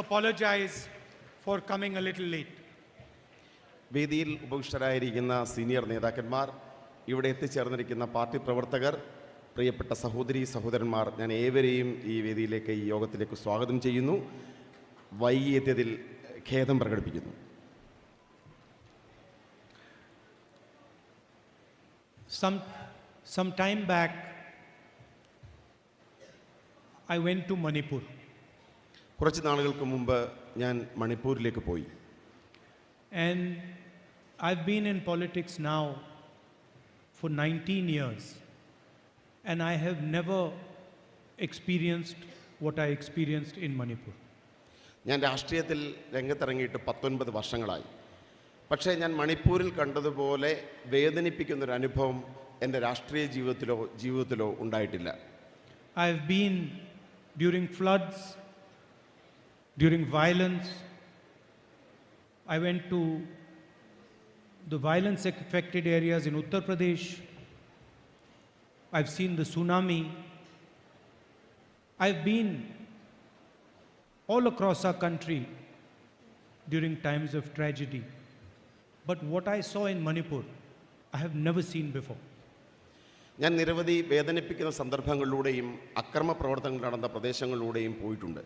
apologize for coming a little late. വേദിയിൽ ഉപവിഷ്ടരായിരിക്കുന്ന senior നേതാക്കന്മാർ, ഇവിടെ എത്തിച്ചേർന്നിരിക്കുന്ന പാർട്ടി പ്രവർത്തകർ, പ്രിയപ്പെട്ട സഹോദരീ സഹോദരന്മാർ, ഞാൻ ഏവരെയും ഈ വേദിയിലേക്ക്, ഈ യോഗത്തിലേക്ക് സ്വാഗതം ചെയ്യുന്നു. വൈകിയെത്തിയതിൽ ഖേദം പ്രകടിപ്പിക്കുന്നു. Some time back, I went to Manipur. കുറച്ച് നാളുകൾക്ക് മുമ്പ് ഞാൻ മണിപ്പൂരിലേക്ക് പോയി. And I've been in politics now for 19 years, and I have never experienced what I experienced in Manipur. ഞാൻ രാഷ്ട്രീയത്തിൽ രംഗത്തിറങ്ങിയിട്ട് 19 വർഷങ്ങളായി. പക്ഷേ ഞാൻ മണിപ്പൂരിൽ കണ്ടതുപോലെ വേദനിപ്പിക്കുന്നൊരു അനുഭവം എൻ്റെ രാഷ്ട്രീയ ജീവിതത്തിലോ ഉണ്ടായിട്ടില്ല. I've been during floods, during violence. I went to the violence affected areas in Uttar Pradesh. I've seen the tsunami. I've been all across our country during times of tragedy. But what I saw in Manipur, I have never seen before. ഞാൻ നിരവധി വേദനിപ്പിക്കുന്ന സന്ദർഭങ്ങളിലൂടെയും അക്രമ പ്രവർത്തനങ്ങൾ നടന്ന പ്രദേശങ്ങളിലൂടെയും പോയിട്ടുണ്ട്.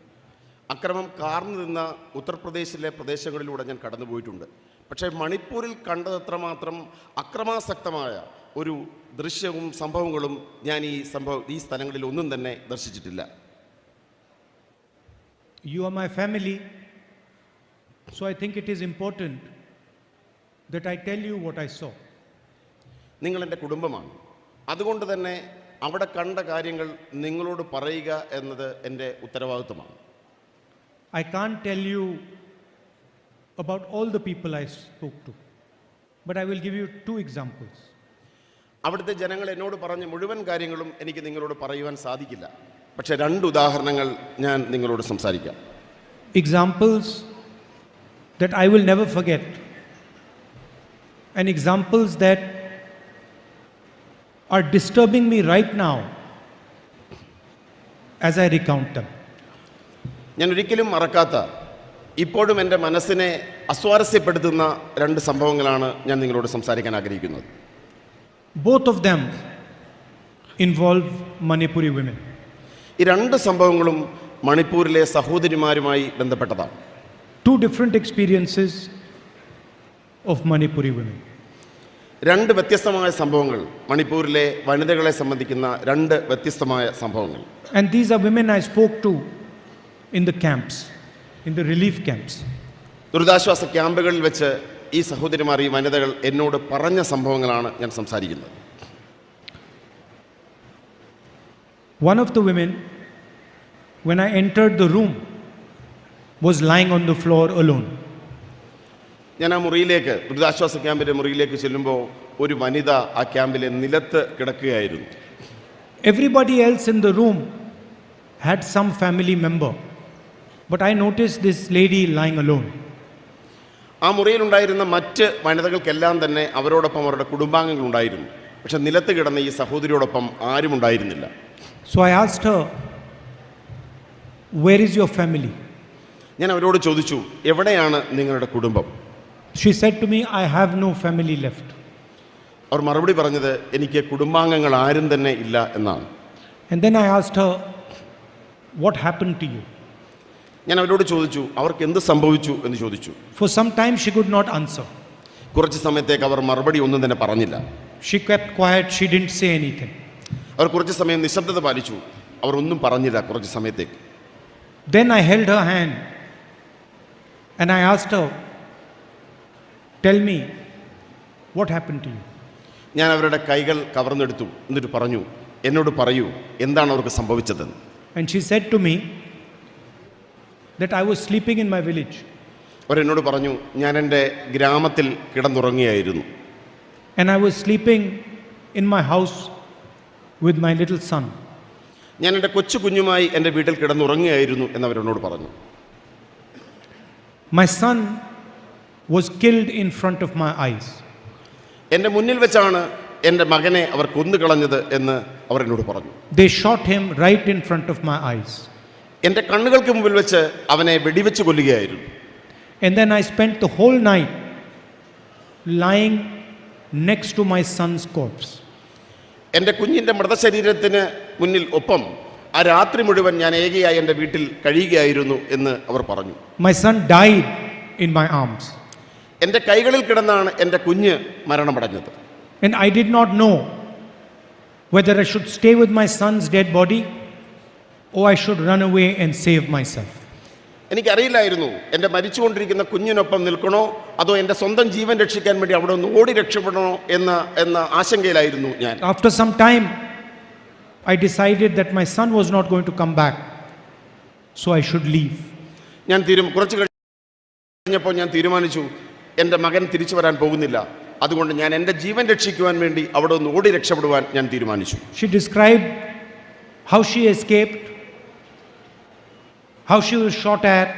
അക്രമം കാർന്നു നിന്ന ഉത്തർപ്രദേശിലെ പ്രദേശങ്ങളിലൂടെ ഞാൻ കടന്നുപോയിട്ടുണ്ട്. പക്ഷേ മണിപ്പൂരിൽ കണ്ടതത്രമാത്രം അക്രമാസക്തമായ ഒരു ദൃശ്യവും സംഭവങ്ങളും ഞാൻ ഈ സ്ഥലങ്ങളിൽ ഒന്നും തന്നെ ദർശിച്ചിട്ടില്ല. You are my family, so I think it is important that I tell you what I saw. നിങ്ങൾ എൻ്റെ കുടുംബമാണ്. അതുകൊണ്ട് തന്നെ അവിടെ കണ്ട കാര്യങ്ങൾ നിങ്ങളോട് പറയുക എന്നത് എൻ്റെ ഉത്തരവാദിത്വമാണ്. I can't tell you about all the people I spoke to, but I will give you 2 examples. അവിടുത്തെ ജനങ്ങൾ എന്നോട് പറഞ്ഞ മുഴുവൻ കാര്യങ്ങളും എനിക്ക് നിങ്ങളോട് പറയുവാൻ സാധിക്കില്ല. പക്ഷേ 2 ഉദാഹരണങ്ങൾ ഞാൻ നിങ്ങളോട് സംസാരിക്കാം. Examples that I will never forget, and examples that are disturbing me right now as I recount them. ഞാൻ ഒരിക്കലും മറക്കാത്ത, ഇപ്പോഴും എൻ്റെ മനസ്സിനെ അസ്വാരസ്യപ്പെടുത്തുന്ന 2 സംഭവങ്ങളാണ് ഞാൻ നിങ്ങളോട് സംസാരിക്കാൻ ആഗ്രഹിക്കുന്നത്. Both of them involve Manipuri women. ഈ 2 സംഭവങ്ങളും മണിപ്പൂരിലെ സഹോദരിമാരുമായി ബന്ധപ്പെട്ടതാണ്. 2 different experiences of Manipuri women. 2 വ്യത്യസ്തമായ സംഭവങ്ങൾ, മണിപ്പൂരിലെ വനിതകളെ സംബന്ധിക്കുന്ന 2 വ്യത്യസ്തമായ സംഭവങ്ങൾ. And these are women I spoke to in the camps, in the relief camps. ദുരിതാശ്വാസ ക്യാമ്പുകളിൽ വെച്ച് ഈ സഹോദരിമാർ, ഈ വനിതകൾ എന്നോട് പറഞ്ഞ സംഭവങ്ങളാണ് ഞാൻ സംസാരിക്കുന്നത്. One of the women, when I entered the room, was lying on the floor alone. ഞാൻ ആ മുറിയിലേക്ക്, ദുരിതാശ്വാസ ക്യാമ്പിൻ്റെ മുറിയിലേക്ക് ചെല്ലുമ്പോൾ ഒരു വനിത ആ ക്യാമ്പിലെ നിലത്ത് കിടക്കുകയായിരുന്നു. Everybody else in the room had some family member, but I noticed this lady lying alone. ആ മുറിയിലുണ്ടായിരുന്ന മറ്റ് വനിതകൾക്കെല്ലാം തന്നെ അവരോടൊപ്പം അവരുടെ കുടുംബാംഗങ്ങൾ ഉണ്ടായിരുന്നു. പക്ഷെ നിലത്ത് കിടന്ന ഈ സഹോദരിയോടൊപ്പം ആരും ഉണ്ടായിരുന്നില്ല. So I asked her, "Where is your family?" ഞാൻ അവരോട് ചോദിച്ചു, എവിടെയാണ് നിങ്ങളുടെ കുടുംബം? She said to me, "I have no family left." അവർ മറുപടി പറഞ്ഞത്, എനിക്ക് കുടുംബാംഗങ്ങൾ ആരും തന്നെ ഇല്ല എന്നാണ്. And then I asked her, "What happened to you?" ഞാൻ അവരോട് ചോദിച്ചു, അവർക്ക് എന്ത് സംഭവിച്ചു എന്ന് ചോദിച്ചു. For some time she could not answer. കുറച്ച് സമയത്തേക്ക് അവർ മറുപടി ഒന്നും തന്നെ പറഞ്ഞില്ല. She kept quiet, she didn't say anything. അവർ കുറച്ച് സമയം നിശബ്ദത പാലിച്ചു. അവർ ഒന്നും പറഞ്ഞില്ല കുറച്ച് സമയത്തേക്ക്. Then I held her hand and I asked her, "Tell me, what happened to you?" ഞാൻ അവരുടെ കൈകൾ കവർന്നെടുത്തു. എന്നിട്ട് പറഞ്ഞു, എന്നോട് പറയൂ, എന്താണ് അവർക്ക് സംഭവിച്ചതെന്ന്. And she said to me that I was sleeping in my village. അവരെന്നോട് പറഞ്ഞു, ഞാൻ എൻ്റെ ഗ്രാമത്തിൽ കിടന്നുറങ്ങിയായിരുന്നു. And I was sleeping in my house with my little son. ഞാൻ എൻ്റെ കൊച്ചു കുഞ്ഞുമായി എൻ്റെ വീട്ടിൽ കിടന്നുറങ്ങിയായിരുന്നു എന്നവരെന്നോട് പറഞ്ഞു. My son was killed in front of my eyes. എൻ്റെ മുന്നിൽ വെച്ചാണ് എൻ്റെ മകനെ അവർ കൊന്നുകളഞ്ഞത് എന്ന് അവർ എന്നോട് പറഞ്ഞു. They shot him right in front of my eyes. എൻ്റെ കണ്ണുകൾക്ക് മുമ്പിൽ വെച്ച് അവനെ വെടിവെച്ച് കൊല്ലുകയായിരുന്നു. And then I spent the whole night lying next to my son's corpse. എൻ്റെ കുഞ്ഞിൻ്റെ മൃതശരീരത്തിന് മുന്നിൽ ഒപ്പം ആ രാത്രി മുഴുവൻ ഞാൻ ഏകയായി എൻ്റെ വീട്ടിൽ കഴിയുകയായിരുന്നു എന്ന് അവർ പറഞ്ഞു. My son died in my arms. എൻ്റെ കൈകളിൽ കിടന്നാണ് എൻ്റെ കുഞ്ഞ് മരണമടഞ്ഞത്. And I did not know whether I should stay with my son's dead body or I should run away and save myself. എനിക്കറിയില്ലായിരുന്നു എൻ്റെ മരിച്ചുകൊണ്ടിരിക്കുന്ന കുഞ്ഞിനൊപ്പം നിൽക്കണോ അതോ എൻ്റെ സ്വന്തം ജീവൻ രക്ഷിക്കാൻ വേണ്ടി അവിടെ ഒന്ന് ഓടി രക്ഷപ്പെടണോ എന്ന ആശങ്കയിലായിരുന്നു ഞാൻ. After some time, I decided that my son was not going to come back, so I should leave. ഞാൻ കുറച്ച് കഴിഞ്ഞപ്പോൾ ഞാൻ തീരുമാനിച്ചു എൻ്റെ മകൻ തിരിച്ചു വരാൻ പോകുന്നില്ല, അതുകൊണ്ട് ഞാൻ എൻ്റെ ജീവൻ രക്ഷിക്കുവാൻ വേണ്ടി അവിടെ ഒന്ന് ഓടി രക്ഷപ്പെടുവാൻ ഞാൻ തീരുമാനിച്ചു. She described how she escaped, how she was shot at.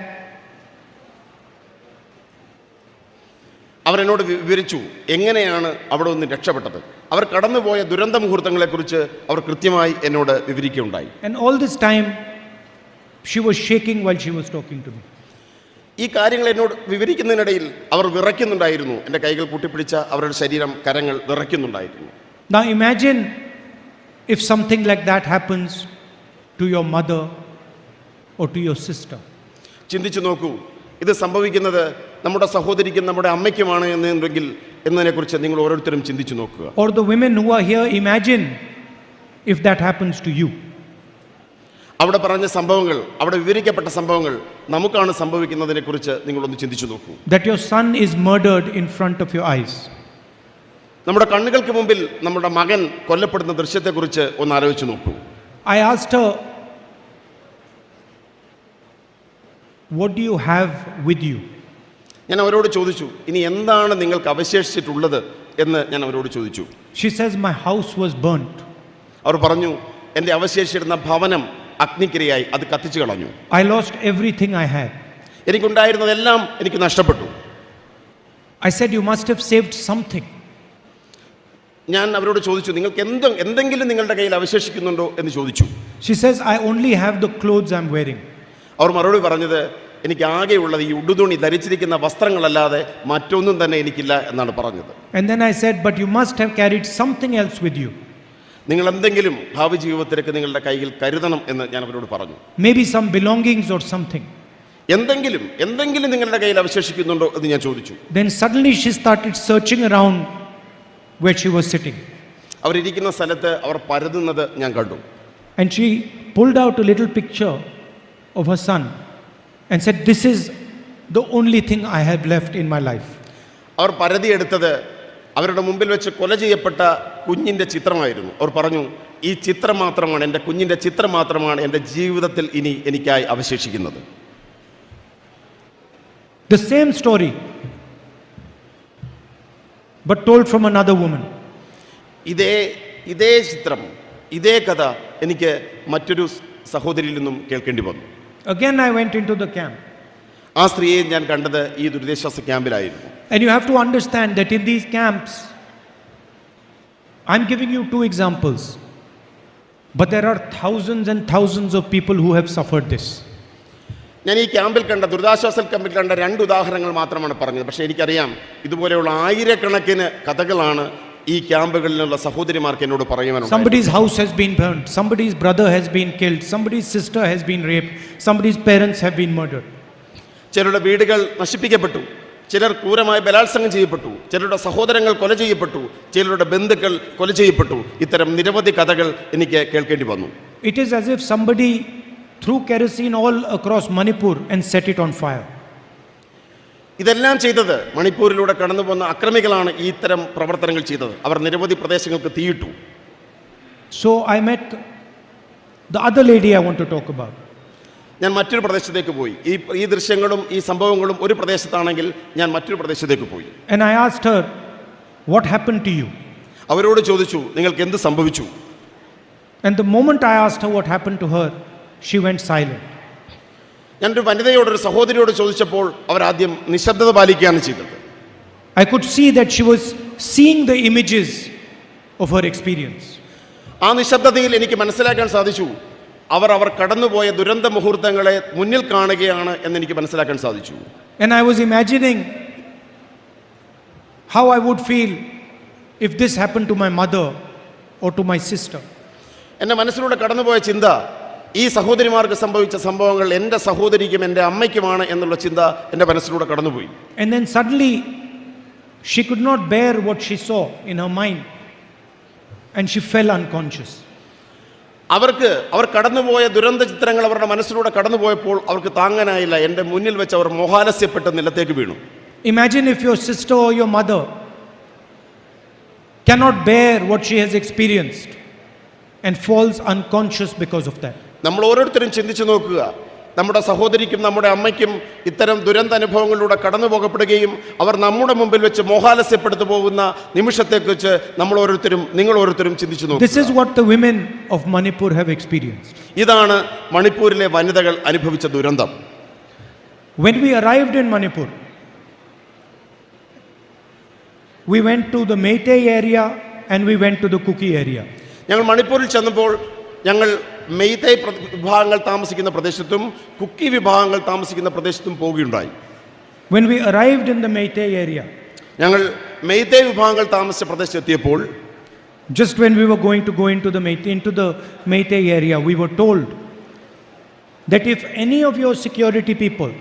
അവർ എന്നോട് വിവരിച്ചു എങ്ങനെയാണ് അവിടെ നിന്ന് രക്ഷപ്പെട്ടത്. അവർ കടന്നുപോയ ദുരന്ത മുഹൂർത്തങ്ങളെക്കുറിച്ച് അവർ കൃത്യമായി എന്നോട് വിവരിക്കുകയുണ്ടായി. And all this time she was shaking while she was talking to me. ഈ കാര്യങ്ങൾ എന്നോട് വിവരിക്കുന്നതിനിടയിൽ അവർ വിറയ്ക്കുന്നുണ്ടായിരുന്നു. എൻ്റെ കൈകൾ കൂട്ടിപ്പിടിച്ച അവരുടെ ശരീരം, കരങ്ങൾ വിറയ്ക്കുന്നുണ്ടായിരുന്നു. Now imagine if something like that happens to your mother or to your sister. ചിന്തിച്ചു നോക്കൂ, ഇത് സംഭവിക്കുന്നത് നമ്മുടെ സഹോദരിക്കും നമ്മുടെ അമ്മയ്ക്കുമാണ് എന്നതിനെക്കുറിച്ച് നിങ്ങൾ ഓരോരുത്തരും ചിന്തിച്ചു നോക്കുക. Or the women who are here, imagine if that happens to you. അവിടെ പറഞ്ഞ സംഭവങ്ങൾ, അവിടെ വിവരിക്കപ്പെട്ട സംഭവങ്ങൾ നമുക്കാണ് സംഭവിക്കുന്നതിനെക്കുറിച്ച് നിങ്ങളൊന്ന് ചിന്തിച്ചു നോക്കൂ. That your son is murdered in front of your eyes. നമ്മുടെ കണ്ണുകൾക്ക് മുമ്പിൽ നമ്മുടെ മകൻ കൊല്ലപ്പെടുന്ന ദൃശ്യത്തെക്കുറിച്ച് ഒന്ന് ആലോചിച്ച് നോക്കൂ. I asked her, what do you have with you? ഞാൻ അവരോട് ചോദിച്ചു, ഇനി എന്താണ് നിങ്ങൾക്ക് അവശേഷിച്ചിട്ടുള്ളത് എന്ന് ഞാൻ അവരോട് ചോദിച്ചു. She says, my house was burnt. അവർ പറഞ്ഞു, എൻ്റെ അവശേഷിച്ചിരുന്ന ഭവനം അഗ്നിക്കിരയായി, അത് കത്തിച്ചു കളഞ്ഞു. I lost everything I had. എനിക്കുണ്ടായിരുന്നതെല്ലാം എനിക്ക് നഷ്ടപ്പെട്ടു. I said, you must have saved something. ഞാൻ അവരോട് ചോദിച്ചു, നിങ്ങൾക്ക് എന്തെങ്കിലും നിങ്ങളുടെ കയ്യിൽ അവശേഷിക്കുന്നുണ്ടോ എന്ന് ചോദിച്ചു. She says, I only have the clothes I'm wearing. അവർ മറുപടി പറഞ്ഞത്, എനിക്ക് ആകെയുള്ളത് ഈ ഉടുതുണി ധരിച്ചിരിക്കുന്ന വസ്ത്രങ്ങളല്ലാതെ മറ്റൊന്നും തന്നെ എനിക്കില്ല എന്നാണ് പറഞ്ഞത്. And then I said, but you must have carried something else with you. നിങ്ങൾ എന്തെങ്കിലും ഭാവി ജീവിതത്തിലേക്ക് നിങ്ങളുടെ കയ്യിൽ കരുതണം എന്ന് ഞാൻ അവരോട് പറഞ്ഞു. Maybe some belongings or something. എന്തെങ്കിലും നിങ്ങളുടെ കയ്യിൽ അവശേഷിക്കുന്നുണ്ടോ എന്ന് ഞാൻ ചോദിച്ചു. Then suddenly she started searching around where she was sitting. അവരിയ്ക്കുന്ന സ്ഥലത്ത് അവർ പരതുന്നത് ഞാൻ കണ്ടു. And she pulled out a little picture of her son and said, this is the only thing I have left in my life. അവർ പരതിയെടുത്തത് അവരുടെ മുമ്പിൽ വെച്ച് കൊല ചെയ്യപ്പെട്ട കുഞ്ഞിൻ്റെ ചിത്രമായിരുന്നു. അവർ പറഞ്ഞു, ഈ ചിത്രം മാത്രമാണ്, എൻ്റെ കുഞ്ഞിൻ്റെ ചിത്രം മാത്രമാണ് എൻ്റെ ജീവിതത്തിൽ ഇനി എനിക്കായി അവശേഷിക്കുന്നത്. The same story, but told from another woman. ഇതേ ചിത്രം, ഇതേ കഥ എനിക്ക് മറ്റൊരു സഹോദരിയിൽ നിന്നും കേൾക്കേണ്ടി വന്നു. Again I went into the camp. ആ സ്ത്രീയെ ഞാൻ കണ്ടത് ഈ ദുരിതാശ്വാസ ക്യാമ്പിലായിരുന്നു. And you have to understand that in these camps, I'm giving you 2 examples, but there are thousands and thousands of people who have suffered this. ഞാൻ ഈ ക്യാമ്പിൽ കണ്ട, ദുരിതാശ്വാസ ക്യാമ്പിൽ കണ്ട 2 ഉദാഹരണങ്ങൾ മാത്രമാണ് പറഞ്ഞത്. പക്ഷേ എനിക്കറിയാം ഇതുപോലെയുള്ള ആയിരക്കണക്കിന് കഥകളാണ് ഈ ക്യാമ്പുകളിലുള്ള സഹോദരിമാർക്ക് എന്നോട് പറയുവാനുണ്ട്. Somebody's house has been burnt, somebody's brother has been killed, somebody's sister has been raped, somebody's parents have been murdered. ചിലരുടെ വീടുകൾ നശിപ്പിക്കപ്പെട്ടു, ചിലർ ക്രൂരമായി ബലാത്സംഗം ചെയ്യപ്പെട്ടു, ചിലരുടെ സഹോദരങ്ങൾ കൊല ചെയ്യപ്പെട്ടു, ചിലരുടെ ബന്ധുക്കൾ കൊല ചെയ്യപ്പെട്ടു. ഇത്തരം നിരവധി കഥകൾ എനിക്ക് കേൾക്കേണ്ടി വന്നു. It is as if somebody threw kerosene all across Manipur and set it on fire. ഇതെല്ലാം ചെയ്തത് മണിപ്പൂരിലൂടെ കടന്നു പോകുന്ന അക്രമികളാണ് ഈ ഇത്തരം പ്രവർത്തനങ്ങൾ ചെയ്തത്. അവർ നിരവധി പ്രദേശങ്ങൾക്ക് തീയിട്ടു. So I met the other lady I want to talk about. ഞാൻ മറ്റൊരു പ്രദേശത്തേക്ക് പോയി. ഈ ദൃശ്യങ്ങളും ഈ സംഭവങ്ങളും ഒരു പ്രദേശത്താണെങ്കിൽ ഞാൻ മറ്റൊരു പ്രദേശത്തേക്ക് പോയി. And I asked her, what happened to you? അവരോട് ചോദിച്ചു, നിങ്ങൾക്ക് എന്ത് സംഭവിച്ചു? And the moment I asked her what happened to her, she went silent. ഞാനൊരു വനിതയോട്, ഒരു സഹോദരിയോട് ചോദിച്ചപ്പോൾ അവർ ആദ്യം നിശബ്ദത പാലിക്കുകയാണ് ചെയ്തത്. I could see that she was seeing the images of her experience. ആ നിശബ്ദതയിൽ എനിക്ക് മനസ്സിലാക്കാൻ സാധിച്ചു, അവർ കടന്നുപോയ ദുരന്ത മുഹൂർത്തങ്ങളെ മുന്നിൽ കാണുകയാണ് എന്ന് എനിക്ക് മനസ്സിലാക്കാൻ സാധിച്ചു. And I was imagining how I would feel if this happened to my mother or to my sister. എൻ്റെ മനസ്സിലൂടെ കടന്നുപോയ ചിന്ത, ഈ സഹോദരിമാർക്ക് സംഭവിച്ച സംഭവങ്ങൾ എൻ്റെ സഹോദരിക്കും എൻ്റെ അമ്മയ്ക്കുമാണ് എന്നുള്ള ചിന്ത എൻ്റെ മനസ്സിലൂടെ കടന്നുപോയി. And then suddenly she could not bear what she saw in her mind and she fell unconscious. അവർ കടന്നുപോയ ദുരന്ത ചിത്രങ്ങൾ അവരുടെ മനസ്സിലൂടെ കടന്നുപോയപ്പോൾ അവർക്ക് താങ്ങാനായില്ല. എൻ്റെ മുന്നിൽ വെച്ച് അവർ മോഹാലസ്യപ്പെട്ട് നിലത്തേക്ക് വീണു. Imagine if your sister or your mother cannot bear what she has experienced and falls unconscious because of that. നമ്മൾ ഓരോരുത്തരും ചിന്തിച്ചു നോക്കുക, നമ്മുടെ സഹോദരിക്കും നമ്മുടെ അമ്മയ്ക്കും ഇത്തരം ദുരന്ത അനുഭവങ്ങളിലൂടെ കടന്നു പോകപ്പെടുകയും അവർ നമ്മുടെ മുമ്പിൽ വെച്ച് മോഹാലസ്യപ്പെടുത്തു പോകുന്ന നിമിഷത്തെക്കുറിച്ച് നിങ്ങൾ ഓരോരുത്തരും ചിന്തിച്ചു നോക്കുക. This is what the women of Manipur have experienced. ഇതാണ് മണിപ്പൂരിലെ വനിതകൾ അനുഭവിച്ച ദുരന്തം. When we arrived in Manipur, we went to the Meitei area and we went to the Kuki area. ഞങ്ങൾ മണിപ്പൂരിൽ ചെന്നപ്പോൾ ഞങ്ങൾ മെയ്തൈ വിഭാഗങ്ങൾ താമസിക്കുന്ന പ്രദേശത്തും കുക്കി വിഭാഗങ്ങൾ താമസിക്കുന്ന പ്രദേശത്തും പോവുകയുണ്ടായി. When we arrived in the Meitei area, ഞങ്ങൾ മെയ്തൈ വിഭാഗങ്ങൾ താമസിച്ച പ്രദേശത്ത് എത്തിയപ്പോൾ, just when we were going to go into the Meitei area, we were told that if any of your security people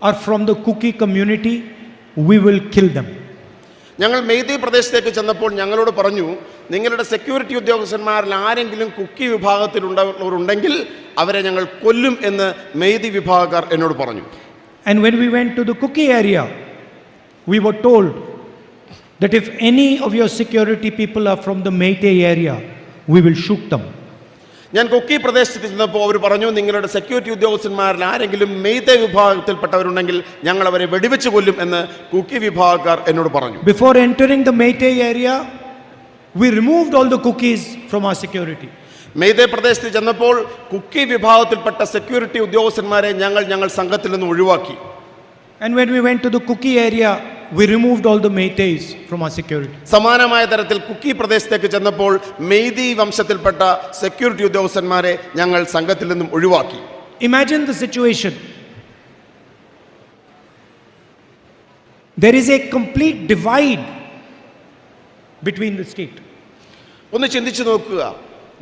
are from the Kuki community, we will kill them. ഞങ്ങൾ മെയ്തൈ പ്രദേശത്തേക്ക് ചെന്നപ്പോൾ ഞങ്ങളോട് പറഞ്ഞു, നിങ്ങളുടെ സെക്യൂരിറ്റി ഉദ്യോഗസ്ഥന്മാരിൽ ആരെങ്കിലും കുക്കി വിഭാഗത്തിലുള്ളവരുണ്ടെങ്കിൽ അവരെ ഞങ്ങൾ കൊല്ലും എന്ന് മെയ്തൈ വിഭാഗക്കാർ എന്നോട് പറഞ്ഞു. And when we went to the Kuki area, we were told that if any of your security people are from the Meitei area, we will shoot them. ഞാൻ കുക്കി പ്രദേശത്ത് ചെന്നപ്പോൾ അവർ പറഞ്ഞു, നിങ്ങളുടെ സെക്യൂരിറ്റി ഉദ്യോഗസ്ഥന്മാരിൽ ആരെങ്കിലും മെയ്തൈ വിഭാഗത്തിൽപ്പെട്ടവരുണ്ടെങ്കിൽ ഞങ്ങൾ അവരെ വെടിവെച്ച് കൊല്ലും എന്ന് കുക്കി വിഭാഗക്കാർ എന്നോട് പറഞ്ഞു. Before entering the Meitei area, we removed all the Kukis from our security. Meitei പ്രദേശത്ത് ചെന്നപ്പോൾ കുക്കി വിഭാഗത്തിൽപ്പെട്ട സെക്യൂരിറ്റി ഉദ്യോഗസ്ഥന്മാരെ ഞങ്ങൾ സംഘത്തിൽ നിന്ന് ഒഴിവാക്കി. And when we went to the Kuki area, we removed all the Meiteis from our security. സമാനമായ തരത്തിൽ കുക്കി പ്രദേശത്തേക്ക് ചെന്നപ്പോൾ മെയ്തൈ വംശത്തിൽപ്പെട്ട സെക്യൂരിറ്റി ഉദ്യോഗസ്ഥന്മാരെ ഞങ്ങൾ സംഘത്തിൽ നിന്നും ഒഴിവാക്കി. Imagine the situation. There is a complete divide between the state. ഒന്ന് ചിന്തിച്ചു നോക്കുക,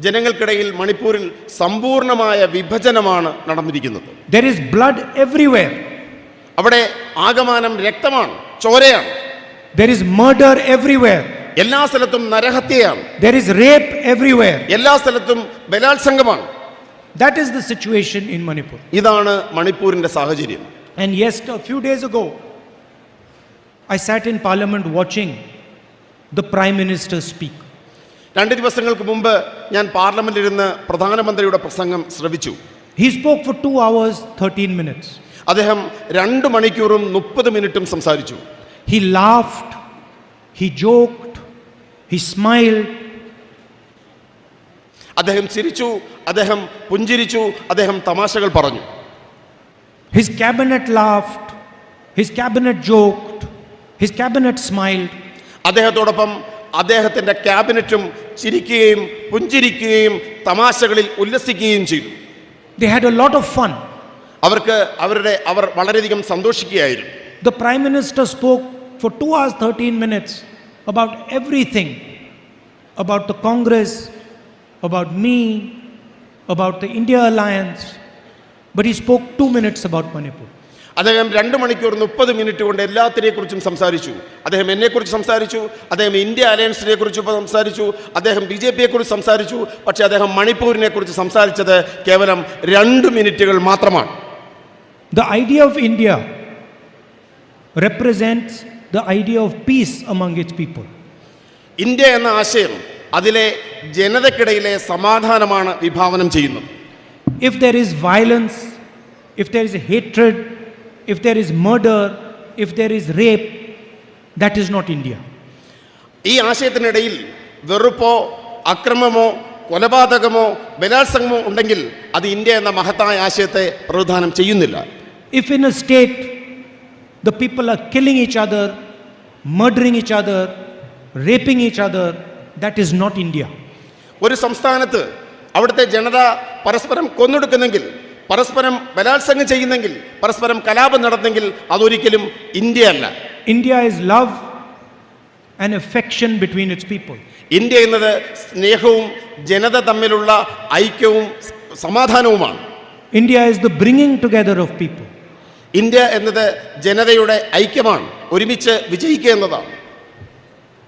ജനങ്ങൾക്കിടയിൽ മണിപ്പൂരിൽ സമ്പൂർണമായ വിഭജനമാണ് നടന്നിരിക്കുന്നത്. There is blood everywhere. അവിടെ ആകമാനം രക്തമാണ്, ചോരയാണ്. There is murder everywhere. എല്ലാ സ്ഥലത്തും നരഹത്യയാണ്. There is rape everywhere. എല്ലാ സ്ഥലത്തും ബലാത്സംഗമാണ്. That is the situation in Manipur. ഇതാണ് മണിപ്പൂരിന്റെ സാഹചര്യം. And yes, a few days ago, I sat in Parliament watching the Prime Minister speak. 2 ദിവസങ്ങൾക്ക് മുമ്പ് ഞാൻ പാർലമെന്റിൽ ഇരുന്ന് പ്രധാനമന്ത്രിയുടെ പ്രസംഗം ശ്രവിച്ചു. He spoke for 2 hours 13 minutes. അദ്ദേഹം 2 മണിക്കൂറും 30 മിനിറ്റും സംസാരിച്ചു. He laughed, he joked, he smiled. അദ്ദേഹം ചിരിച്ചു, അദ്ദേഹം പുഞ്ചിരിച്ചു, അദ്ദേഹം തമാശകൾ പറഞ്ഞു. His cabinet laughed, his cabinet joked, his cabinet smiled. അദ്ദേഹത്തോടൊപ്പം അദ്ദേഹത്തിന്റെ ക്യാബിനറ്റും ചിരിക്കുകയും പുഞ്ചിരിക്കുകയും തമാശകളിൽ ഉല്ലസിക്കുകയും ചെയ്തു. They had a lot of fun. അവർ വളരെയധികം സന്തോഷിക്കുകയായിരുന്നു. The Prime Minister spoke for 2 hours 13 minutes about everything, about the Congress, about me, about the India Alliance, but he spoke 2 minutes about Manipur. അദ്ദേഹം 2 മണിക്കൂർ 30 minute കൊണ്ട് എല്ലാത്തിനെ കുറിച്ചും സംസാരിച്ചു. അദ്ദേഹം എന്നെക്കുറിച്ച് സംസാരിച്ചു, അദ്ദേഹം ഇന്ത്യ അലയൻസിനെ കുറിച്ച് സംസാരിച്ചു, അദ്ദേഹം BJPയെ കുറിച്ച് സംസാരിച്ചു. പക്ഷേ അദ്ദേഹം മണിപ്പൂരിനെ കുറിച്ച് സംസാരിച്ചത് കേവലം 2 മിനിറ്റുകൾ മാത്രമാണ്. The idea of India represents the idea of peace among its people. India എന്ന ആശയം അതിലെ ജനതയ്ക്കിടയിലെ സമാധാനമാണ് വിഭാവനം ചെയ്യുന്നത്. If there is violence, if there is hatred, if there is murder, if there is rape, that is not India. ഈ ആശയത്തിനിടയിൽ വെറുപ്പോ അക്രമമോ കൊലപാതകമോ ബലാത്സംഗമോ ഉണ്ടെങ്കിൽ അത് India എന്ന മഹത്തായ ആശയത്തെ പ്രതിനിധാനം ചെയ്യുന്നില്ല. If in a state the people are killing each other, murdering each other, raping each other, that is not India. ഒരു സംസ്ഥാനത്ത് അവിടുത്തെ ജനത പരസ്പരം കൊന്നൊടുക്കുന്നെങ്കിൽ, പരസ്പരം ബലാത്സംഗം ചെയ്യുന്നെങ്കിൽ, പരസ്പരം കലാപം നടന്നെങ്കിൽ അതൊരിക്കലും ഇന്ത്യ അല്ല. India is love and affection between its people. India എന്നത് സ്നേഹവും ജനത തമ്മിലുള്ള ഐക്യവും സമാധാനവുമാണ്. India is the bringing together of people. India എന്നത് ജനതയുടെ ഐക്യമാണ്, ഒരുമിച്ച് വിജയിക്കുക എന്നതാണ്.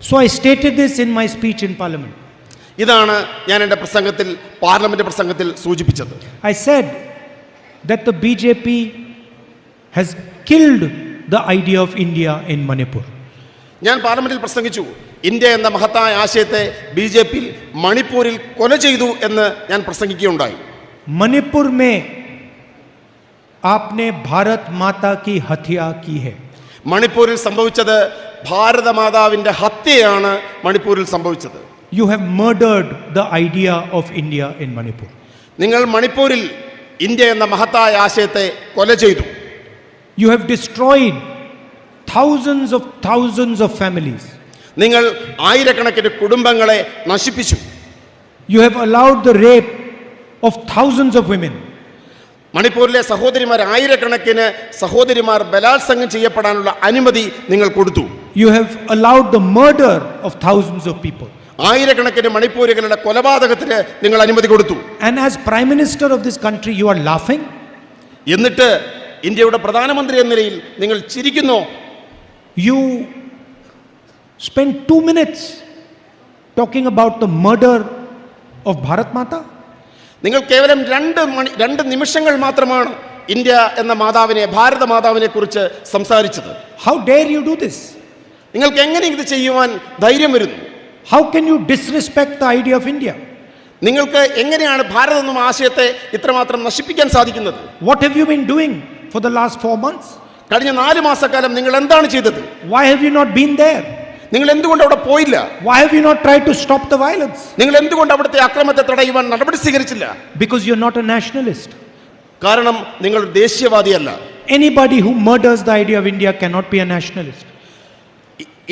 So I stated this in my speech in Parliament. ഇതാണ് ഞാൻ എൻ്റെ പ്രസംഗത്തിൽ, പാർലമെന്റ് പ്രസംഗത്തിൽ സൂചിപ്പിച്ചത്. I said that the BJP has killed the idea of India in Manipur. ഞാൻ പാർലമെന്റിൽ പ്രസംഗിച്ചു, ഇന്ത്യ എന്ന മഹത്തായ ആശയത്തെ BJP മണിപ്പൂരിൽ കൊല ചെയ്തു എന്ന് ഞാൻ പ്രസംഗിക്കുകയുണ്ടായി. मणिपुर में आपने भारत माता की हत्या की है. മണിപ്പൂരിൽ സംഭവിച്ചത് ഭാരതമാതാവിന്റെ ഹത്യയാണ്. മണിപ്പൂരിൽ സംഭവിച്ചത് You have murdered the idea of India in Manipur. നിങ്ങൾ മണിപ്പൂരിൽ ഇന്ത്യ എന്ന മഹത്തായ ആശയത്തെ കൊല ചെയ്തു. You have destroyed thousands of families. നിങ്ങൾ ആയിരക്കണക്കിന് കുടുംബങ്ങളെ നശിപ്പിച്ചു. You have allowed the rape of thousands of women. മണിപ്പൂരിലെ സഹോദരിമാർ, ആയിരക്കണക്കിന് സഹോദരിമാർ ബലാത്സംഗം ചെയ്യപ്പെടാനുള്ള അനുമതി നിങ്ങൾ കൊടുത്തു. You have allowed the murder of thousands of people. ആയിരക്കണക്കിന് മണിപ്പൂരികളുടെ കൊലപാതകത്തിന് നിങ്ങൾ അനുമതി കൊടുത്തു. And as Prime Minister of this country, you are laughing? എന്നിട്ട് ഇന്ത്യയുടെ പ്രധാനമന്ത്രി എന്ന നിലയിൽ നിങ്ങൾ ചിരിക്കുന്നു. You spent 2 minutes talking about the murder of Bharat Mata? നിങ്ങൾ കേവലം 2 നിമിഷങ്ങൾ മാത്രമാണ് ഇന്ത്യ എന്ന മാതാവിനെ, ഭാരത മാതാവിനെ കുറിച്ച് സംസാരിച്ചത്. How dare you do this? നിങ്ങൾക്ക് എങ്ങനെ ഇത് ചെയ്യുവാൻ ധൈര്യം വരുന്നു? How can you disrespect the idea of India? നിങ്ങൾക്ക് എങ്ങനെയാണ് ഭാരതം എന്ന ആശയത്തെ ഇത്രമാത്രം നശിപ്പിക്കാൻ സാധിക്കുന്നത്? What have you been doing for the last 4 months? കഴിഞ്ഞ 4 മാസക്കാലം നിങ്ങൾ എന്താണ് ചെയ്തത്? Why have you not been there? നിങ്ങൾ എന്തുകൊണ്ട് അവിടെ പോയില്ല? Why have you not tried to stop the violence? നിങ്ങൾ എന്തുകൊണ്ട് അവിടുത്തെ അക്രമത്തെ തടയുവാൻ നടപടി സ്വീകരിച്ചില്ല? Because you're not a nationalist. കാരണം നിങ്ങൾ ദേശീയവാദിയല്ല. Anybody who murders the idea of India cannot be a nationalist.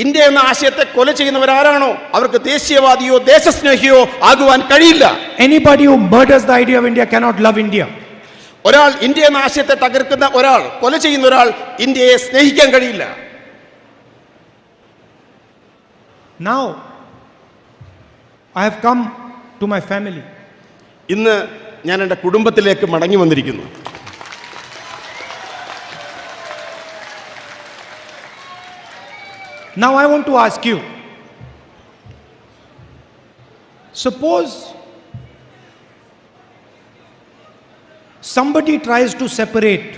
India എന്ന ആശയത്തെ കൊല ചെയ്യുന്നവരാരാണോ അവർക്ക് ദേശീയവാദിയോ ദേശസ്നേഹിയോ ആകുവാൻ കഴിയില്ല. Anybody who murders the idea of India cannot love India. ഒരാൾ ഇന്ത്യ എന്ന ആശയത്തെ തകർക്കുന്ന ഒരാൾ, കൊല ചെയ്യുന്ന ഒരാൾ ഇന്ത്യയെ സ്നേഹിക്കാൻ കഴിയില്ല. Now I have come to my family. ഇന്ന് ഞാൻ എൻ്റെ കുടുംബത്തിലേക്ക് മടങ്ങി വന്നിരിക്കുന്നു. Now I want to ask you, suppose somebody tries to separate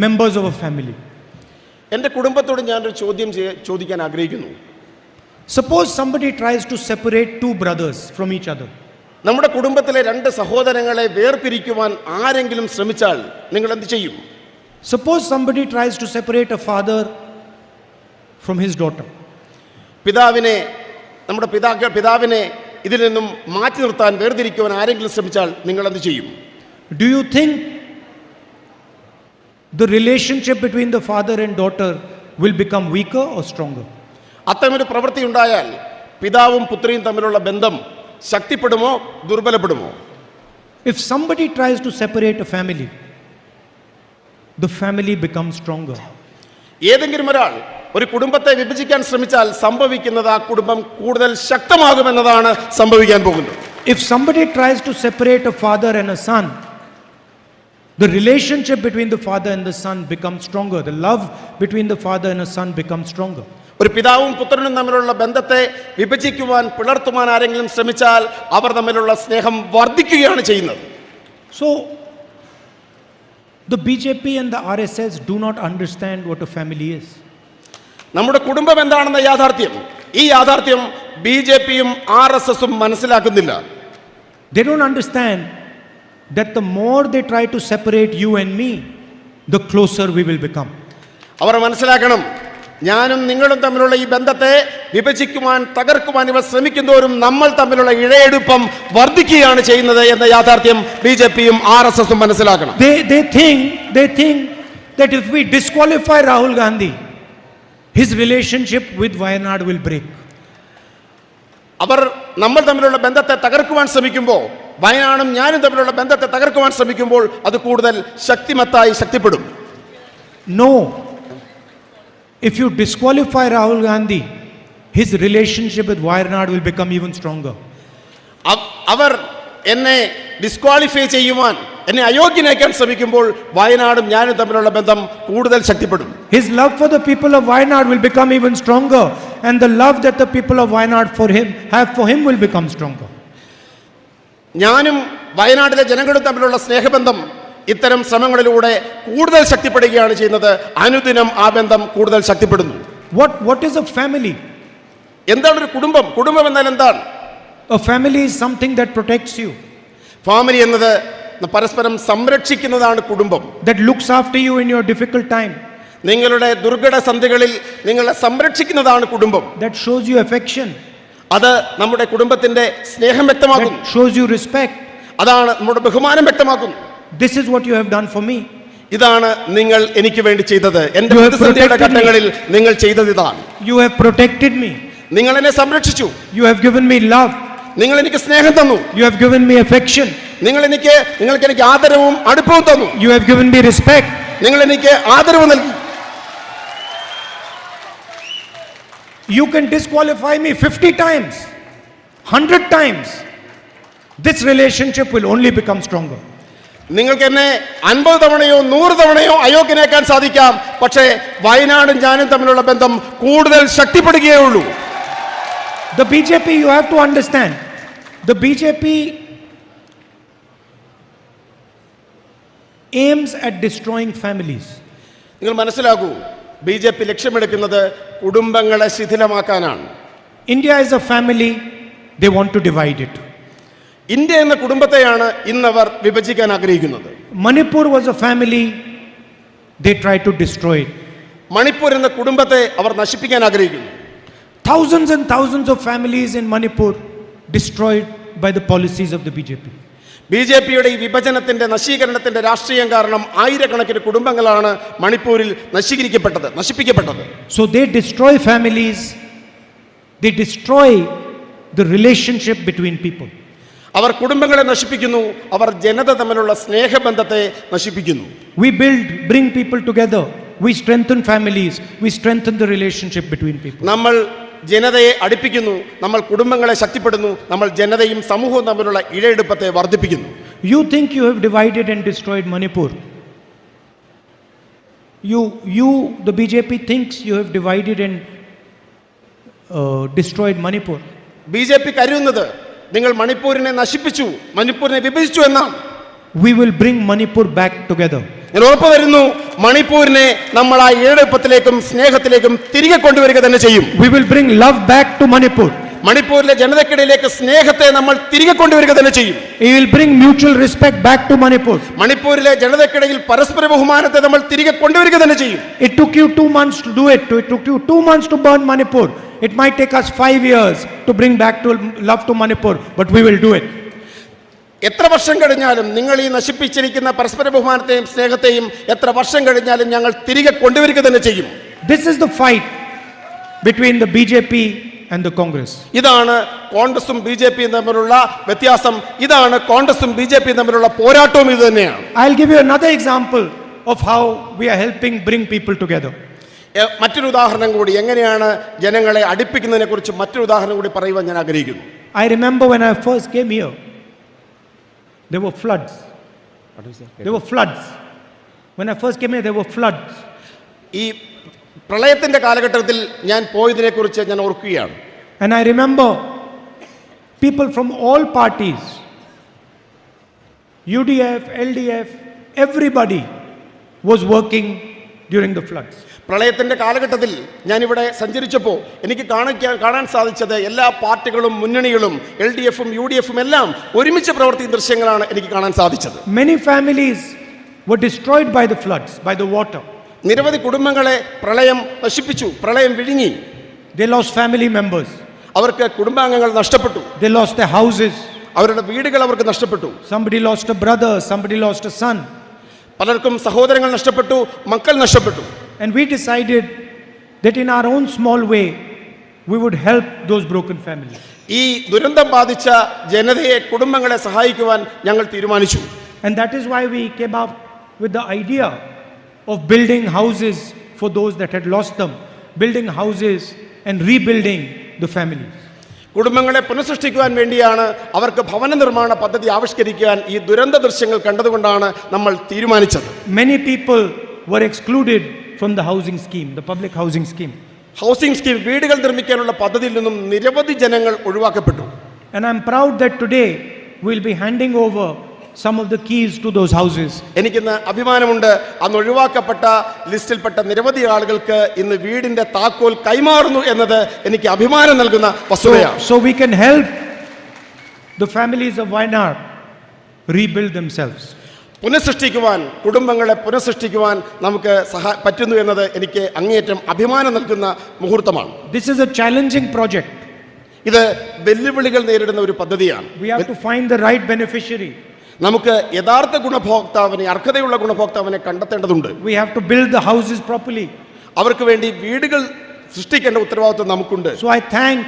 members of a family. എൻ്റെ കുടുംബത്തോട് ഞാനൊരു ചോദ്യം ചോദിക്കാൻ ആഗ്രഹിക്കുന്നു. Suppose somebody tries to separate 2 brothers from each other. നമ്മുടെ കുടുംബത്തിലെ 2 സഹോദരങ്ങളെ വേർപിരിക്കുവാൻ ആരെങ്കിലും ശ്രമിച്ചാൽ നിങ്ങൾ എന്ത് ചെയ്യും? Suppose somebody tries to separate a father from his daughter. നമ്മുടെ പിതാവിനെ ഇതിൽ നിന്നും മാറ്റി നിർത്താൻ, വേർതിരിക്കുവാൻ ആരെങ്കിലും ശ്രമിച്ചാൽ നിങ്ങൾ എന്ത് ചെയ്യും? Do you think the relationship between the father and daughter will become weaker or stronger? അത്തരമൊരു പ്രവൃത്തി ഉണ്ടായാൽ പിതാവും പുത്രിയും തമ്മിലുള്ള ബന്ധം ശക്തിപ്പെടുമോ ദുർബലപ്പെടുമോ? If somebody tries to separate a family, the family becomes stronger. ഏതെങ്കിലും ഒരാൾ ഒരു കുടുംബത്തെ വിഭജിക്കാൻ ശ്രമിച്ചാൽ സംഭവിക്കുന്നത് ആ കുടുംബം കൂടുതൽ ശക്തമാകുമെന്നതാണ് സംഭവിക്കാൻ പോകുന്നത്. If somebody tries to separate a father and a son, the relationship between the father and the son becomes stronger. The love between the father and a son becomes stronger. ഒരു പിതാവും പുത്രനും തമ്മിലുള്ള ബന്ധത്തെ വിഭജിക്കുവാൻ, പിളർത്തുവാൻ ആരെങ്കിലും ശ്രമിച്ചാൽ അവർ തമ്മിലുള്ള സ്നേഹം വർദ്ധിക്കുകയാണ് ചെയ്യുന്നത്. So the BJP and the RSS do not understand what a family is. നമ്മുടെ കുടുംബം എന്താണെന്ന ഈ യാഥാർത്ഥ്യം BJPയും RSSും മനസ്സിലാക്കുന്നില്ല. They don't understand that the more they try to separate you and me, the closer we will become. അവർ മനസ്സിലാക്കണം, ഞാനും നിങ്ങളും തമ്മിലുള്ള ഈ ബന്ധത്തെ വിഭജിക്കുവാൻ, തകർക്കുവാൻ ഇവർ ശ്രമിക്കുന്നവരും നമ്മൾ തമ്മിലുള്ള ഇഴയെടുപ്പം വർദ്ധിക്കുകയാണ് ചെയ്യുന്നത് എന്ന യാഥാർത്ഥ്യം BJPയും RSSും മനസ്സിലാക്കണം. They think that if we disqualify Rahul Gandhi, his relationship with Wayanad will break. അവർ നമ്മൾ തമ്മിലുള്ള ബന്ധത്തെ തകർക്കുവാൻ ശ്രമിക്കുമ്പോൾ, വയനാടും ഞാനും തമ്മിലുള്ള ബന്ധത്തെ തകർക്കുവാൻ ശ്രമിക്കുമ്പോൾ അത് കൂടുതൽ ശക്തിമത്തായി ശക്തിപ്പെടും. No. If you disqualify Rahul Gandhi, his relationship with Wayanad will become even stronger. അവർ എന്നെ ഡിസ്ക്വാളിഫൈ ചെയ്യുവാൻ, എന്നെ അയോഗ്യനാക്കാൻ ശ്രമിക്കുമ്പോൾ വയനാടും ഞാനും തമ്മിലുള്ള ബന്ധം കൂടുതൽ ശക്തിപ്പെടും. His love for the people of Wayanad will become even stronger, and the love that the people of Wayanad have for him will become stronger. ഞാനും വയനാട്ടിലെ ജനങ്ങളും തമ്മിലുള്ള സ്നേഹബന്ധം ഇത്തരം ശ്രമങ്ങളിലൂടെ കൂടുതൽ ശക്തിപ്പെടുകയാണ് ചെയ്യുന്നത്. അനുദിനം ആ ബന്ധം കൂടുതൽ ശക്തിപ്പെടുന്നു. What is a family? എന്താണ് ഒരു കുടുംബം? കുടുംബം എന്നാൽ എന്താണ്? A family is something that protects you, family എന്നത് പരസ്പരം സംരക്ഷിക്കുന്നതാണ് കുടുംബം. that looks after you in your difficult time, നിങ്ങളുടെ ദുർഘട സന്ധികളിൽ നിങ്ങളെ സംരക്ഷിക്കുന്നതാണ് കുടുംബം. that shows you affection, അത് നമ്മുടെ കുടുംബത്തിന്റെ സ്നേഹം വ്യക്തമാക്കുന്നു. that shows you respect. അതാണ് നമ്മുടെ ബഹുമാനം വ്യക്തമാക്കുന്നു. This is what you have done for me. ഇതാണ് നിങ്ങൾ എനിക്ക് വേണ്ടി ചെയ്തത്. എന്റെ പ്രതിസന്ധിയുടെ ഘട്ടങ്ങളിൽ നിങ്ങൾ ചെയ്തത് ഇതാണ്. You have protected me. നിങ്ങൾ എന്നെ സംരക്ഷിച്ചു. You have given me love. നിങ്ങൾ എനിക്ക് സ്നേഹം തന്നു. You have given me affection. നിങ്ങൾക്ക് എനിക്ക് ആദരവും അടുപ്പവും തന്നു. You have given me respect. നിങ്ങൾ എനിക്ക് ആദരവ് നൽകി. You can disqualify me 50 times, 100 times. This relationship will only become stronger. നിങ്ങൾക്ക് എന്നെ 50 തവണയോ 100 തവണയോ അയോഗ്യനാക്കാൻ സാധിക്കാം, പക്ഷേ വയനാടും ഞാനും തമ്മിലുള്ള ബന്ധം കൂടുതൽ ശക്തിപ്പെടുകയേ ഉള്ളൂ. The BJP, you have to understand, the BJP aims at destroying families. നിങ്ങൾ മനസ്സിലാക്കൂ, BJP ലക്ഷ്യമെടുക്കുന്നത് കുടുംബങ്ങളെ ശിഥിലമാക്കാനാണ്. India is a family, they want to divide it. India എന്ന കുടുംബത്തെയാണ് ഇന്നവർ വിഭജിക്കാൻ ആഗ്രഹിക്കുന്നത്. Manipur was a family, they tried to destroy it. Manipur എന്ന കുടുംബത്തെ അവർ നശിപ്പിക്കാൻ ആഗ്രഹിക്കുന്നു. Thousands and thousands of families in Manipur destroyed by the policies of the BJP. BJPയുടെ ഈ വിഭജനത്തിന്റെ നശീകരണത്തിന്റെ രാഷ്ട്രീയം കാരണം ആയിരക്കണക്കിന് കുടുംബങ്ങളാണ് മണിപ്പൂരിൽ നശിപ്പിക്കപ്പെട്ടത്. So they destroy families, they destroy the relationship between people. അവർ കുടുംബങ്ങളെ നശിപ്പിക്കുന്നു, അവർ ജനത തമ്മിലുള്ള സ്നേഹബന്ധത്തെ നശിപ്പിക്കുന്നു. We bring people together, we strengthen families, we strengthen the relationship between people. നമ്മൾ ജനതയെ അടുപ്പിക്കുന്നു, നമ്മൾ കുടുംബങ്ങളെ ശക്തിപ്പെടുന്നു, നമ്മൾ ജനതയും സമൂഹവും തമ്മിലുള്ള ഇഴയെടുപ്പത്തെ വർദ്ധിപ്പിക്കുന്നു. You think you have divided and destroyed Manipur? The BJP thinks you have divided and destroyed Manipur. BJP കരുതുന്നത് നിങ്ങൾ മണിപ്പൂരിനെ നശിപ്പിച്ചു, മണിപ്പൂരിനെ വിഭജിച്ചു എന്നാണ്. We will bring Manipur back together. ഞാൻ ഉറപ്പ് തരുന്നു, മണിപ്പൂരിനെ നമ്മൾ ആ ഏഴെടുപ്പത്തിലേക്കും സ്നേഹത്തിലേക്കും തിരികെ കൊണ്ടുവരിക തന്നെ ചെയ്യും. We will bring love back to Manipur. മണിപ്പൂരിലെ ജനതയ്ക്കിടയിലേക്ക് സ്നേഹത്തെ നമ്മൾ തിരികെ കൊണ്ടുവരിക തന്നെ ചെയ്യും. We will bring mutual respect back to Manipur. മണിപ്പൂരിലെ ജനതയ്ക്കിടയിൽ പരസ്പര ബഹുമാനത്തെ നമ്മൾ തിരികെ കൊണ്ടുവരിക തന്നെ ചെയ്യും. It took you 2 months to do it. It took you 2 months to burn Manipur. It might take us 5 years to bring back to love to Manipur, but we will do it. എത്ര വർഷം കഴിഞ്ഞാലും നിങ്ങൾ ഈ നശിപ്പിച്ചിരിക്കുന്ന പരസ്പര ബഹുമാനത്തെയും സ്നേഹത്തെയും എത്ര വർഷം കഴിഞ്ഞാലും ഞങ്ങൾ തിരികെ കൊണ്ടുവരിക തന്നെ ചെയ്യും. This is the fight between the BJP and the Congress. ഇതാണ് കോൺഗ്രസും ബിജെപിയും തമ്മിലുള്ള വ്യത്യാസം. ഇതാണ് കോൺഗ്രസും ബിജെപിയും തമ്മിലുള്ള പോരാട്ടവും ഇത് തന്നെയാണ്. I'll give you another example of how we are helping bring people together. മറ്റൊരു ഉദാഹരണം കൂടി, എങ്ങനെയാണ് ജനങ്ങളെ അടുപ്പിക്കുന്നതിനെ കുറിച്ച് മറ്റൊരു ഉദാഹരണം കൂടി പറയുവാൻ ഞാൻ ആഗ്രഹിക്കുന്നു. I remember when I first came here, there were floods. There were floods. When I first came here, there were floods. ഈ പ്രളയത്തിന്റെ കാലഘട്ടത്തിൽ ഞാൻ പോയതിനെ കുറിച്ച് ഞാൻ ഓർക്കുകയാണ്. And I remember people from all parties, UDF, LDF, everybody was working during the floods. പ്രളയത്തിന്റെ കാലഘട്ടത്തിൽ ഞാനിവിടെ സഞ്ചരിച്ചപ്പോൾ എനിക്ക് കാണാൻ സാധിച്ചത് എല്ലാ പാർട്ടികളും മുന്നണികളും LDFും UDFും എല്ലാം ഒരുമിച്ച് പ്രവർത്തിക്കുന്ന ദൃശ്യങ്ങളാണ് എനിക്ക് കാണാൻ സാധിച്ചത്. Many families were destroyed by the floods, by the water. നിരവധി കുടുംബങ്ങളെ പ്രളയം നശിപ്പിച്ചു, പ്രളയം വിഴുങ്ങി. They lost family members. അവർക്ക് കുടുംബാംഗങ്ങൾ നഷ്ടപ്പെട്ടു. They lost their houses. അവരുടെ വീടുകൾ അവർക്ക് നഷ്ടപ്പെട്ടു. Somebody lost a brother, somebody lost a son. പലർക്കും സഹോദരങ്ങൾ നഷ്ടപ്പെട്ടു, മക്കൾ നഷ്ടപ്പെട്ടു. And we decided that in our own small way we would help those broken families. ഈ ദുരന്തം ബാധിച്ച ജനതയെ, കുടുംബങ്ങളെ സഹായിക്കുവാൻ ഞങ്ങൾ തീരുമാനിച്ചു. And that is why we came up with the idea of building houses for those that had lost them, building houses and rebuilding the families. കുടുംബങ്ങളെ പുനഃസൃഷ്ടിക്കുവാൻ വേണ്ടിയാണ്, അവർക്ക് ഭവന നിർമ്മാണ പദ്ധതി ആവിഷ്കരിക്കാൻ ഈ ദുരന്ത ദൃശ്യങ്ങൾ കണ്ടതുകൊണ്ടാണ് നമ്മൾ തീരുമാനിച്ചത്. Many people were excluded from the housing scheme, the public housing scheme. Housing scheme, വീടുകൾ നിർമ്മിക്കാനുള്ള പദ്ധതിയിൽ നിന്നും നിരവധി ജനങ്ങൾ ഒഴിവാക്കപ്പെട്ടു. And I'm proud that today we'll be handing over some of the keys to those houses. എനിക്കിന്ന് അഭിമാനമുണ്ട്, അന്ന് ഒഴിവാക്കപ്പെട്ട ലിസ്റ്റിൽപ്പെട്ട നിരവധി ആളുകൾക്ക് ഇന്ന് വീടിന്റെ താക്കോൽ കൈമാറുന്നു എന്നത് എനിക്ക് അഭിമാനം നൽകുന്ന വസ്തുതയാണ്. So we can help the families of Wayanad rebuild themselves. പുനഃസൃഷ്ടിക്കുവാൻ, കുടുംബങ്ങളെ പുനഃസൃഷ്ടിക്കുവാൻ നമുക്ക് പറ്റുന്നു എന്നത് എനിക്ക് അങ്ങേയറ്റം അഭിമാനം നൽകുന്ന മുഹൂർത്തമാണ്. This is a challenging project. ഇത് വെല്ലുവിളികൾ നേരിടുന്ന ഒരു പദ്ധതിയാണ്. We have to find the right beneficiary. നമുക്ക് യഥാർത്ഥ ഗുണഭോക്താവിനെ, അർഹതയുള്ള ഗുണഭോക്താവിനെ കണ്ടെത്തേണ്ടതുണ്ട്. We have to build the houses properly. അവർക്ക് വേണ്ടി വീടുകൾ സൃഷ്ടിക്കേണ്ട ഉത്തരവാദിത്വം നമുക്കുണ്ട്. So I thank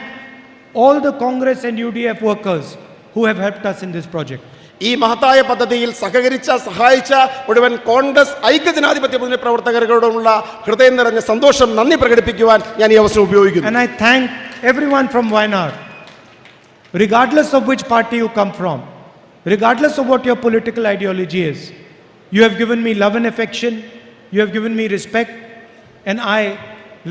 all the Congress and UDF workers who have helped us in this project. ഈ മഹത്തായ പദ്ധതിയിൽ സഹായിച്ച മുഴുവൻ കോൺഗ്രസ് ഐക്യജനാധിപത്യ മുന്നണി പ്രവർത്തകരോടുള്ള ഹൃദയം നിറഞ്ഞ സന്തോഷം, നന്ദി പ്രകടിപ്പിക്കുവാൻ ഞാൻ ഈ അവസരം ഉപയോഗിക്കുന്നു. And I thank everyone from Wayanad, regardless of which party you come from, regardless of what your political ideology is. You have given me love and affection, you have given me respect, and I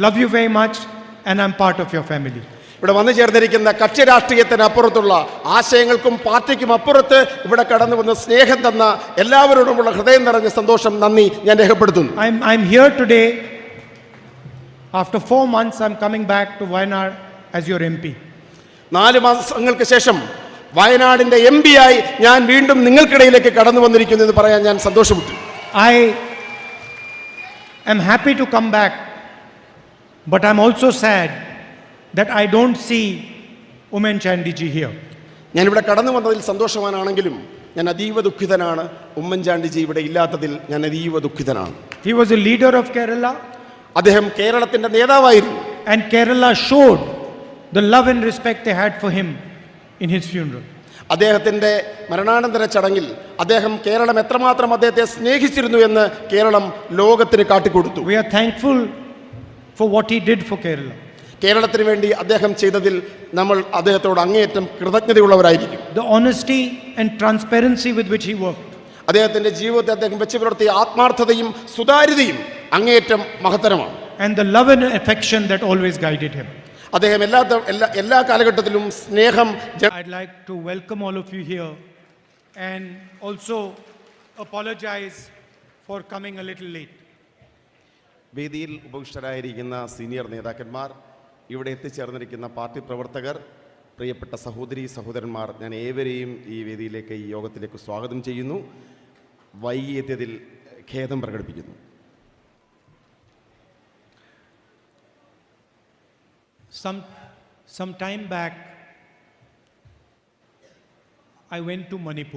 love you very much, and I'm part of your family. ഇവിടെ വന്നു ചേർന്നിരിക്കുന്ന കക്ഷി രാഷ്ട്രീയത്തിന് അപ്പുറത്തുള്ള, ആശയങ്ങൾക്കും പാർട്ടിക്കും അപ്പുറത്ത് ഇവിടെ കടന്നു വന്ന് സ്നേഹം തന്ന എല്ലാവരോടുമുള്ള ഹൃദയം നിറഞ്ഞ സന്തോഷം, നന്ദി ഞാൻ രേഖപ്പെടുത്തുന്നു. I'm here today. After 4 months, I'm coming back to Wayanad as your MP. 4 മാസങ്ങൾക്ക് ശേഷം വയനാടിന്റെ MP ആയി ഞാൻ വീണ്ടും നിങ്ങൾക്കിടയിലേക്ക് കടന്നു വന്നിരിക്കുന്നു എന്ന് പറയാൻ ഞാൻ സന്തോഷപ്പെട്ടു. I am happy to come back, but I'm also sad that I don't see Umen Chandiji here. ഞാനിവിടെ കടന്നു വന്നതിൽ സന്തോഷവാനാണെങ്കിലും ഞാൻ അതീവ ദുഃഖിതനാണ്. ഉമ്മൻചാണ്ടിജി ഇവിടെ ഇല്ലാത്തതിൽ ഞാൻ അതീവ ദുഃഖിതനാണ്. He was a leader of Kerala. അദ്ദേഹം കേരളത്തിന്റെ നേതാവായിരുന്നു. And Kerala showed the love and respect they had for him in his funeral. അദ്ദേഹത്തിന്റെ മരണാനന്തര ചടങ്ങിൽ അദ്ദേഹം കേരളം എത്രമാത്രം അദ്ദേഹത്തെ സ്നേഹിച്ചിരുന്നു എന്ന് കേരളം ലോകത്തിന് കാട്ടിക്കൊടുത്തു. We are thankful for what he did for Kerala. കേരളത്തിന് വേണ്ടി അദ്ദേഹം ചെയ്തതിൽ നമ്മൾ അദ്ദേഹത്തോട് അങ്ങേയറ്റം കൃതജ്ഞതയുള്ളവരായിരിക്കും. The honesty and transparency with which he worked. അദ്ദേഹത്തിന്റെ ജീവിതത്തെ അദ്ദേഹം വെച്ച് പുലർത്തിയ ആത്മാർത്ഥതയും സുതാര്യതയും അങ്ങേയറ്റം മഹത്തരമാണ്. And the love and affection that always guided him. അദ്ദേഹം എല്ലാ കാലഘട്ടത്തിലും സ്നേഹം. I'd like to welcome all of you here and also apologize for coming a little late. വേദിയിൽ ഉപവിഷ്ടരായിരിക്കുന്ന സീനിയർ നേതാക്കന്മാർ, ഇവിടെ എത്തിച്ചേർന്നിരിക്കുന്ന പാർട്ടി പ്രവർത്തകർ, പ്രിയപ്പെട്ട സഹോദരീ സഹോദരന്മാർ, ഞാൻ ഏവരെയും ഈ വേദിയിലേക്ക്, ഈ യോഗത്തിലേക്ക് സ്വാഗതം ചെയ്യുന്നു. വൈകിയെത്തിയതിൽ ഖേദം പ്രകടിപ്പിക്കുന്നു. Some time back, I went to Manipur.